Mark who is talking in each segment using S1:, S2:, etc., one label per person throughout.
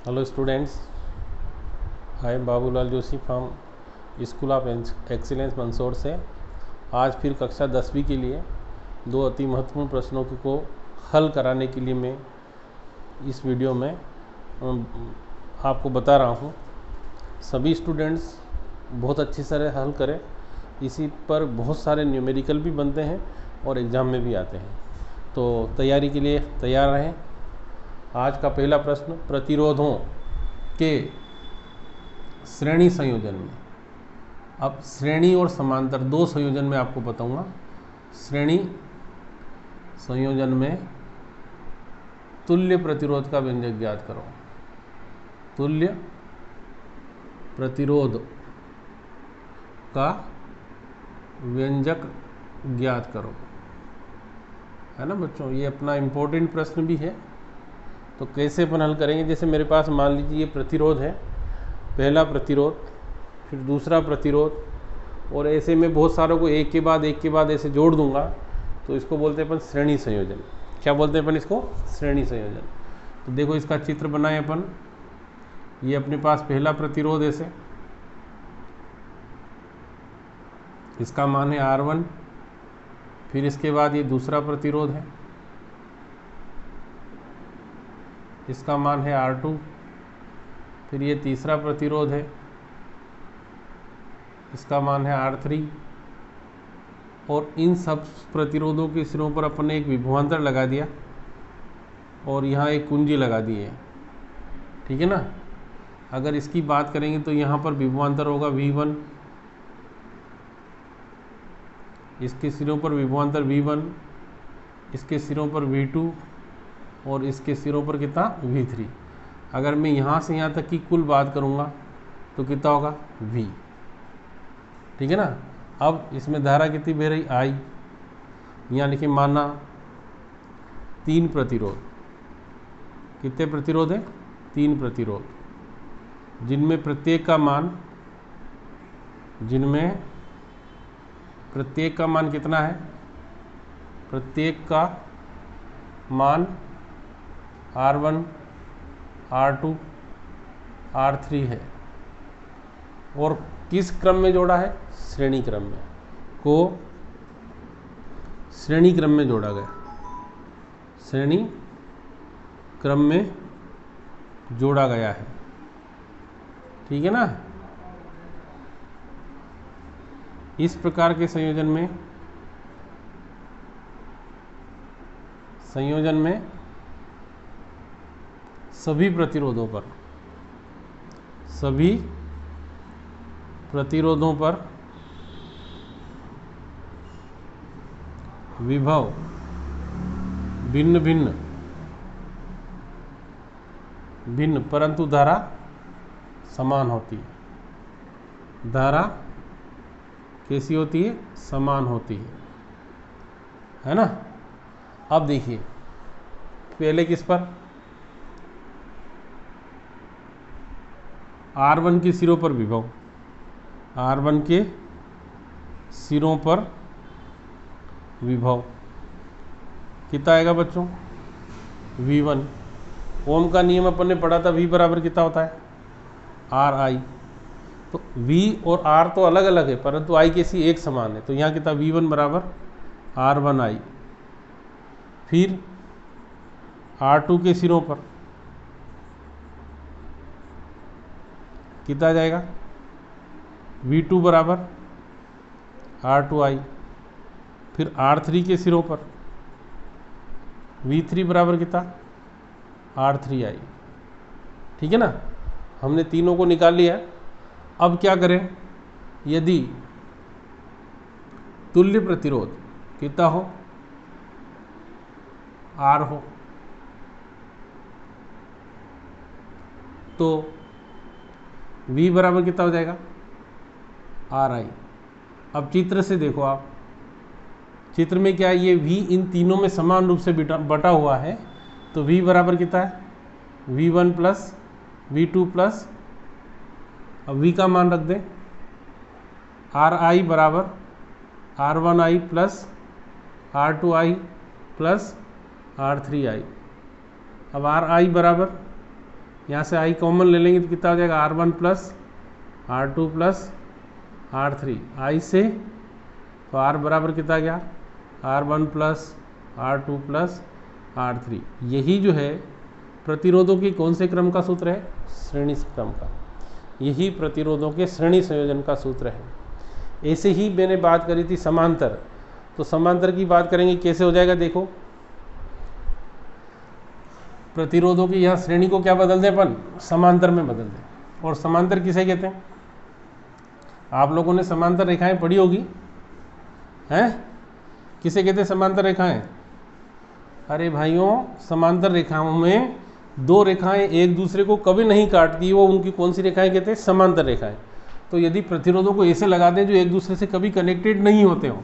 S1: Hello students, I am Babulal Joshi from school of excellence Mandsaur से। आज फिर कक्षा 10वीं के लिए दो अति महत्वपूर्ण प्रश्नों को हल कराने के लिए मैं इस वीडियो में आपको बता रहा हूँ। सभी स्टूडेंट्स बहुत अच्छी तरह हल करें। इसी पर बहुत सारे न्यूमेरिकल भी बनते हैं और एग्ज़ाम में भी आते हैं, तो तैयारी के लिए तैयार रहें। आज का पहला प्रश्न, प्रतिरोधों के श्रेणी संयोजन में। अब श्रेणी और समांतर दो संयोजन में आपको बताऊंगा। श्रेणी संयोजन में तुल्य प्रतिरोध का व्यंजक ज्ञात करो। तुल्य प्रतिरोध का व्यंजक ज्ञात करो, है ना बच्चों। ये अपना इम्पोर्टेंट प्रश्न भी है। तो कैसे अपन हल करेंगे, जैसे मेरे पास मान लीजिए ये प्रतिरोध है, पहला प्रतिरोध, फिर दूसरा प्रतिरोध, और ऐसे में बहुत सारों को एक के बाद ऐसे जोड़ दूंगा, तो इसको बोलते हैं अपन श्रेणी संयोजन। क्या बोलते हैं अपन इसको? श्रेणी संयोजन। तो देखो इसका चित्र बनाए अपन। ये अपने पास पहला प्रतिरोध ऐसे, इसका मान है R1, फिर इसके बाद ये दूसरा प्रतिरोध है, इसका मान है R2, फिर ये तीसरा प्रतिरोध है, इसका मान है R3, और इन सब प्रतिरोधों के सिरों पर अपन ने एक विभवांतर लगा दिया और यहाँ एक कुंजी लगा दी है, ठीक है ना। अगर इसकी बात करेंगे तो यहाँ पर विभवांतर होगा V1, इसके सिरों पर विभवांतर V1, इसके सिरों पर V2 और इसके सिरों पर कितना? V3। अगर मैं यहाँ से यहाँ तक की कुल बात करूँगा तो कितना होगा? V, ठीक है ना। अब इसमें धारा कितनी बह रही? I। यहाँ लिखिए माना 3 प्रतिरोध। कितने प्रतिरोध है? 3 प्रतिरोध, जिनमें प्रत्येक का मान कितना है? प्रत्येक का मान R1, R2, R3 है। और किस क्रम में जोड़ा है? श्रेणी क्रम में। को श्रेणी क्रम में जोड़ा गया, श्रेणी क्रम में जोड़ा गया है, ठीक है ना। इस प्रकार के संयोजन में सभी प्रतिरोधों पर विभव भिन्न परंतु धारा समान होती है। धारा कैसी होती है? समान होती है ना। अब देखिए पहले किस पर? R1 के सिरों पर विभव, R1 के सिरों पर विभव कितना आएगा बच्चों? V1। ओम का नियम अपन ने पढ़ा था, V बराबर कितना होता है? RI। तो V और R तो अलग अलग है, परंतु I कैसी? एक समान है। तो यहाँ कितना? V1 बराबर R1I। फिर R2 के सिरों पर कितना आ जाएगा? V2 बराबर R2I। फिर R3 के सिरों पर V3 बराबर कितना? R3I, ठीक है ना। हमने तीनों को निकाल लिया। अब क्या करें? यदि तुल्य प्रतिरोध कितना हो? R हो, तो V बराबर कितना हो जाएगा? RI। अब चित्र से देखो आप, चित्र में क्या है? ये V इन तीनों में समान रूप से बटा हुआ है, तो V बराबर कितना है? V1 प्लस V2 प्लस, अब V का मान रख दें, RI बराबर R1I plus R2I plus R3I। अब RI बराबर यहाँ से I कॉमन ले लेंगे तो कितना हो जाएगा R1 plus R2 plus R3, I से तो R बराबर कितना गया R1 plus R2 plus R3। यही जो है प्रतिरोधों की कौन से क्रम का सूत्र है, श्रेणी क्रम का, यही प्रतिरोधों के श्रेणी संयोजन का सूत्र है। ऐसे ही मैंने बात करी थी समांतर, तो समांतर की बात करेंगे कैसे हो जाएगा। देखो प्रतिरोधों की यहाँ श्रेणी को क्या बदल दें अपन, समांतर में बदल दें। और समांतर किसे कहते हैं, आप लोगों ने समांतर रेखाएं पढ़ी होगी हैं, किसे कहते हैं समांतर रेखाएं। अरे भाइयों, समांतर रेखाओं में दो रेखाएं एक दूसरे को कभी नहीं काटती, वो उनकी कौन सी रेखाएं कहते हैं, समांतर रेखाएं। तो यदि प्रतिरोधों को ऐसे लगा दें जो एक दूसरे से कभी कनेक्टेड नहीं होते हो,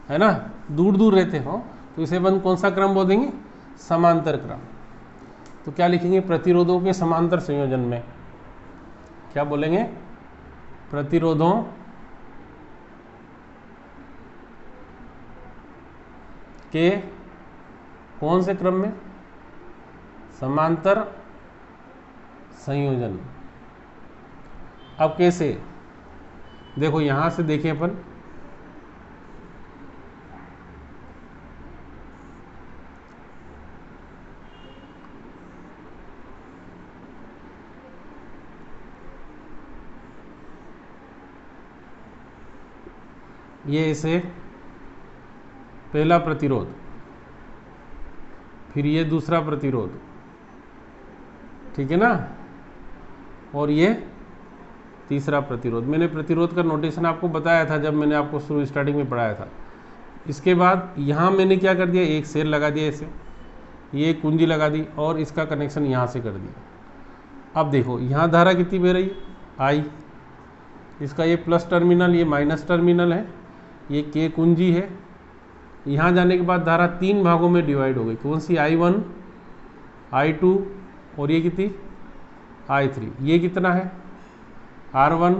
S1: है ना, दूर दूर रहते हो, तो इसे अपन कौन सा क्रम बोलेंगे, समांतर क्रम। तो क्या लिखेंगे, प्रतिरोधों के समांतर संयोजन में क्या बोलेंगे, प्रतिरोधों के कौन से क्रम में, समांतर संयोजन। अब कैसे, देखो यहां से देखें अपन, ये ऐसे पहला प्रतिरोध, फिर ये दूसरा प्रतिरोध, ठीक है ना, और ये तीसरा प्रतिरोध। मैंने प्रतिरोध का नोटेशन आपको बताया था जब मैंने आपको शुरू स्टार्टिंग में पढ़ाया था। इसके बाद यहाँ मैंने क्या कर दिया, एक सेल लगा दिया ऐसे, ये कुंजी लगा दी और इसका कनेक्शन यहाँ से कर दिया। अब देखो यहाँ धारा कितनी बह रही है, आई, इसका ये प्लस टर्मिनल, ये माइनस टर्मिनल है, ये के कुंजी है। यहाँ जाने के बाद धारा तीन भागों में डिवाइड हो गई, कौन सी, I1, I2 और ये कितनी, I3। ये कितना है, R1,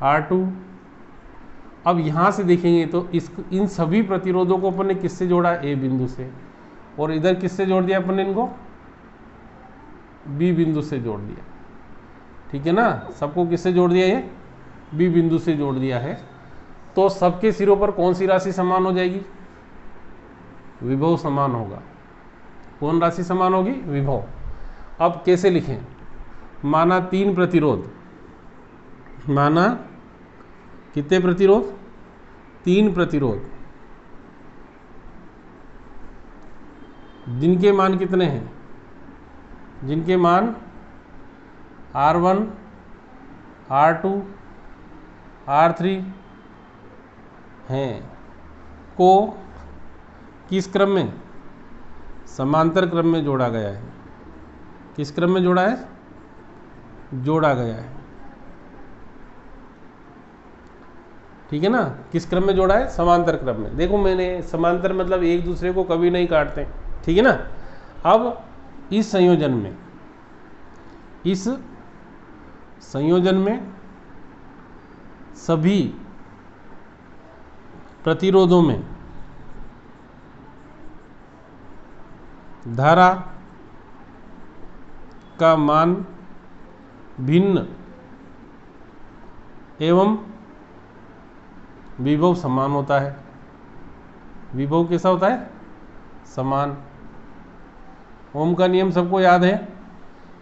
S1: R2। अब यहाँ से देखेंगे तो इन सभी प्रतिरोधों को अपन ने किससे जोड़ा, A बिंदु से, और इधर किससे जोड़ दिया अपन ने इनको, B बिंदु से जोड़ दिया, ठीक है ना, सबको किससे जोड़ दिया, ये B बिंदु से जोड़ दिया है। तो सबके सिरों पर कौन सी राशि समान हो जाएगी, विभव समान होगा। कौन राशि समान होगी, विभव। अब कैसे लिखें, माना तीन प्रतिरोध, माना कितने प्रतिरोध, तीन प्रतिरोध, जिनके मान कितने हैं, जिनके मान R1, R2, R3 हैं, को किस क्रम में, समांतर क्रम में जोड़ा गया है। किस क्रम में जोड़ा है, जोड़ा गया है, ठीक है ना, किस क्रम में जोड़ा है, समांतर क्रम में। देखो मैंने समांतर मतलब एक दूसरे को कभी नहीं काटते, ठीक है ना। अब इस संयोजन में, इस संयोजन में सभी प्रतिरोधों में धारा का मान भिन्न एवं विभव समान होता है। विभव कैसा होता है, समान। ओम का नियम सबको याद है,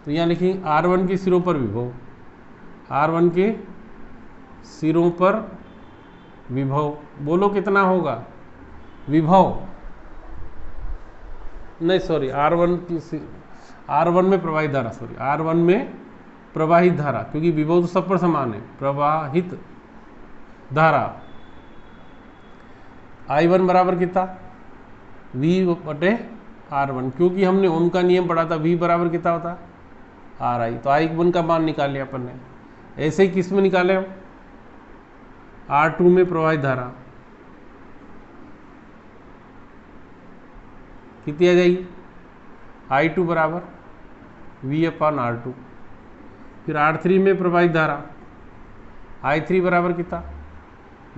S1: तो यहाँ लिखिए R1 के सिरों पर विभव, R1 के सिरों पर विभव, बोलो कितना होगा, विभव नहीं सॉरी R1 में प्रवाहित धारा, सॉरी R1 में प्रवाहित धारा, क्योंकि विभव तो सब पर समान है। प्रवाहित धारा I1 बराबर कितना, V/R1, क्योंकि हमने ओम का नियम पढ़ा था, V बराबर कितना होता, RI। तो I1 का मान निकाल लिया अपन ने। ऐसे ही किस में निकाले हम, R2 में प्रवाहित धारा कितनी आ जाएगी, I2 बराबर V/R2। फिर R3 में प्रवाहित धारा I3 बराबर कितना,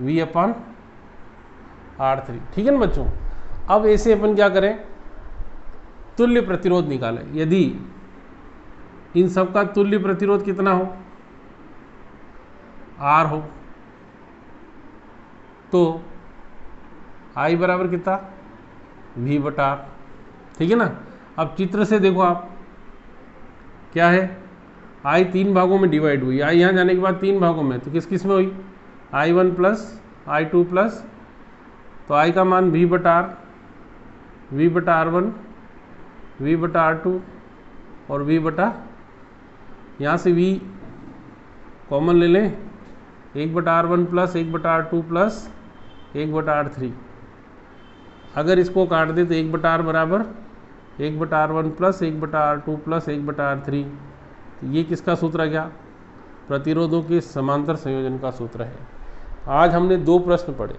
S1: V/R3, ठीक है ना बच्चों। अब ऐसे अपन क्या करें, तुल्य प्रतिरोध निकालें। यदि इन सब का तुल्य प्रतिरोध कितना हो, R हो, तो I बराबर कितना, V/R। ठीक है ना। अब चित्र से देखो आप, क्या है, I 3 भागों में डिवाइड हुई, I यहाँ जाने के बाद 3 भागों में, तो किस किस में हुई, I1 प्लस I2 प्लस, तो I का मान V/R, V/R1, V/R2 और यहाँ से V कॉमन ले लें, 1/R1 plus 1/R2 plus 1/R3। अगर इसको काट दे तो 1/R बराबर 1/R1 plus 1/R2 plus 1/R3। ये किसका सूत्र आ गया, प्रतिरोधों के समांतर संयोजन का सूत्र है। आज हमने 2 प्रश्न पढ़े।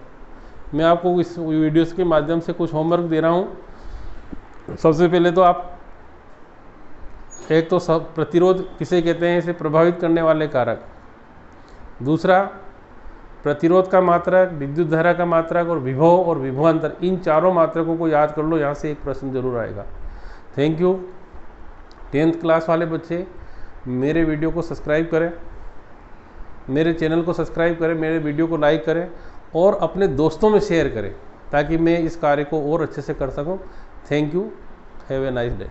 S1: मैं आपको इस वीडियोस के माध्यम से कुछ होमवर्क दे रहा हूँ। सबसे पहले तो आप एक तो सब प्रतिरोध किसे कहते हैं, इसे प्रभावित करने वाले कारक। दूसरा प्रतिरोध का मात्रक, विद्युत धारा का मात्रक और विभवांतर, इन चारों मात्रकों को याद कर लो, यहाँ से एक प्रश्न जरूर आएगा। Thank you. 10th क्लास वाले बच्चे मेरे वीडियो को सब्सक्राइब करें, मेरे चैनल को सब्सक्राइब करें, मेरे वीडियो को लाइक करें और अपने दोस्तों में शेयर करें ताकि मैं इस कार्य को और अच्छे से कर सकूं। Thank you. Have a nice day.